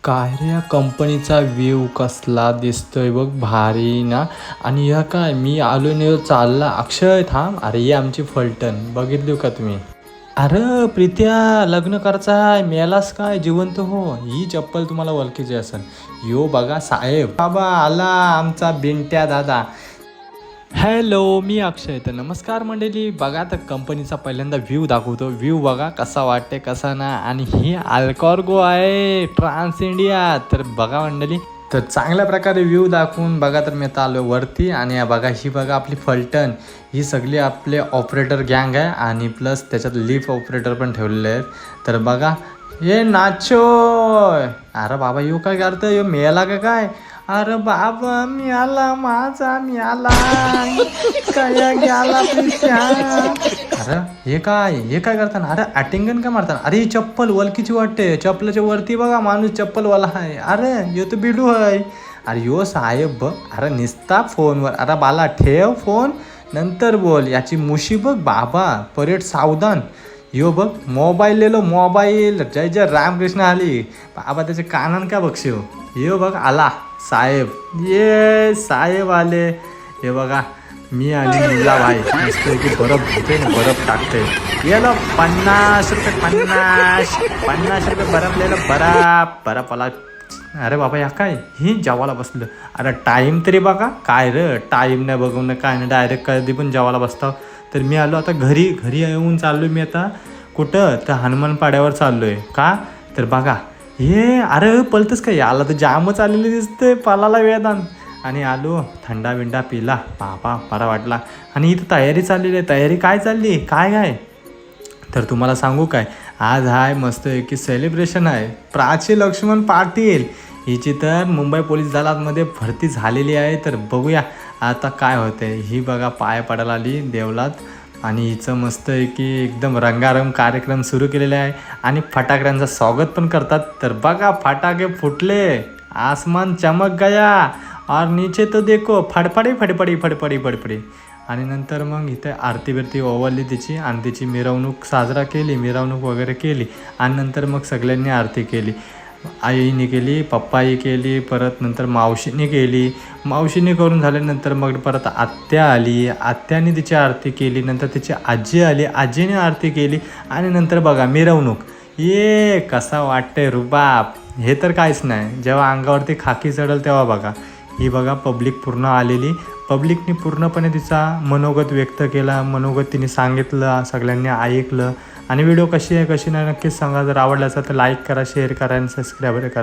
काय रे या कंपनीचा व्ह्यू कसला दिसतोय बघ, भारी ना. आणि ह्या काय मी आलो नाही चालला अक्षय थांब. अरे ही आमची फलटण बघितली का तुम्ही? अरे प्रीत्या लग्न करायचा मेलास काय जिवंत हो. ही चप्पल तुम्हाला ओळखीची असेल. यो बघा साहेब बाबा आला आमचा बिंट्या दादा. हॅलो मी अक्षय. तर नमस्कार मंडळी. बघा तर कंपनीचा पहिल्यांदा व्ह्यू दाखवतो. व्ह्यू बघा कसा वाटते कसा ना. आणि ही अल्कॉर्गो आहे ट्रान्स इंडिया. तर बघा मंडळी तर चांगल्या प्रकारे व्ह्यू दाखवून बघा. तर मी आता आलो वरती आणि बघा ही बघा आपली फलटण. ही सगळी आपले ऑपरेटर गँग आहे आणि प्लस त्याच्यात लिफ्ट ऑपरेटर पण ठेवलेले आहेत. तर बघा ये नाचो. अरे बाबा यो काय करतं, यो मेला का काय? अरे बाबा मी आला माझा मी आला काय गेला प्रीत्या. अरे हे काय करताना? अरे ॲटिंगन काय मारताना? अरे ही चप्पल वलकीची वाटते. चप्पलाच्या वरती बघा माणूस चप्पलवाला आहे. अरे यो तर बिडू आहे. अरे यो साहेब बघ. अरे निसता फोनवर. अरे बाला ठेव फोन नंतर बोल. याची मुशी बघ बाबा. परेड सावधान. यो बघ मोबाईल लिहिलो मोबाईल. जय जय रामकृष्ण आली बाबा. त्याचे कानान का बघशिव. यो बघ आला साहेब. ये साहेब आले. हे बघा मी आणि मुला भाई मस्त की बरफ घेते ना बरफ टाकते. येलो 50 रुपये 50 रुपये बरफ लिहिलं बरफ आला. अरे बाबा या काय ही जेवायला बसलं. अरे टाईम तरी बघा. काय रे टाईम नाही बघून काय नाही डायरेक्ट कधी पण जेवायला बसतो. तर मी आलो आता घरी येऊन चाललो मी आता कुठं तर हनुमान पाड्यावर चाललो आहे का. तर बघा हे अरे पलतच काय आला तर जामच आलेली दिसते पालाला वेदान. आणि आलो थंडा बिंडा पिला बाबा बरा वाटला. आणि इथं तयारी चाललेली आहे. तयारी काय चालली काय तर तुम्हाला सांगू काय आज आहे मस्त की सेलिब्रेशन आहे. प्राची लक्ष्मण पाटील हिची तर मुंबई पोलीस दलामध्ये भरती झालेली आहे. तर बघूया आता काय होतंय. ही बघा पाय पडायला आली देवलात. आणि हिचं मस्त आहे की एकदम रंगारंग कार्यक्रम सुरू केलेले आहे. आणि फटाक्यांचं स्वागत पण करतात. तर बघा फटाके फुटले आसमान चमक गया और नीचे तो देखो फडफडी. आणि नंतर मग इथे आरती बिरती ओवळली तिची आणि तिची मिरवणूक मिरवणूक वगैरे केली. आणि नंतर मग सगळ्यांनी आरती केली. आईने केली पप्पाही केली परत नंतर मावशीने केली. मावशीने करून झाल्यानंतर मग परत आत्या आली. आत्याने तिची आरती केली. नंतर तिची आजी आली. आजीने आरती केली. आणि नंतर बघा मिरवणूक. ये कसा वाटते रुबाब. हे तर काहीच नाही. जेव्हा अंगावरती खाकी चढल तेव्हा बघा ही बघा पब्लिक पूर्ण आलेली. पब्लिकने पूर्णपणे तिचा मनोगत व्यक्त केला. मनोगत तिने सांगितलं सगळ्यांनी ऐकलं. आणि व्हिडिओ कशी आहे कशी नाही नक्कीच सांगा. जर आवडला असेल तर लाईक करा शेअर करा आणि सबस्क्राईब करा.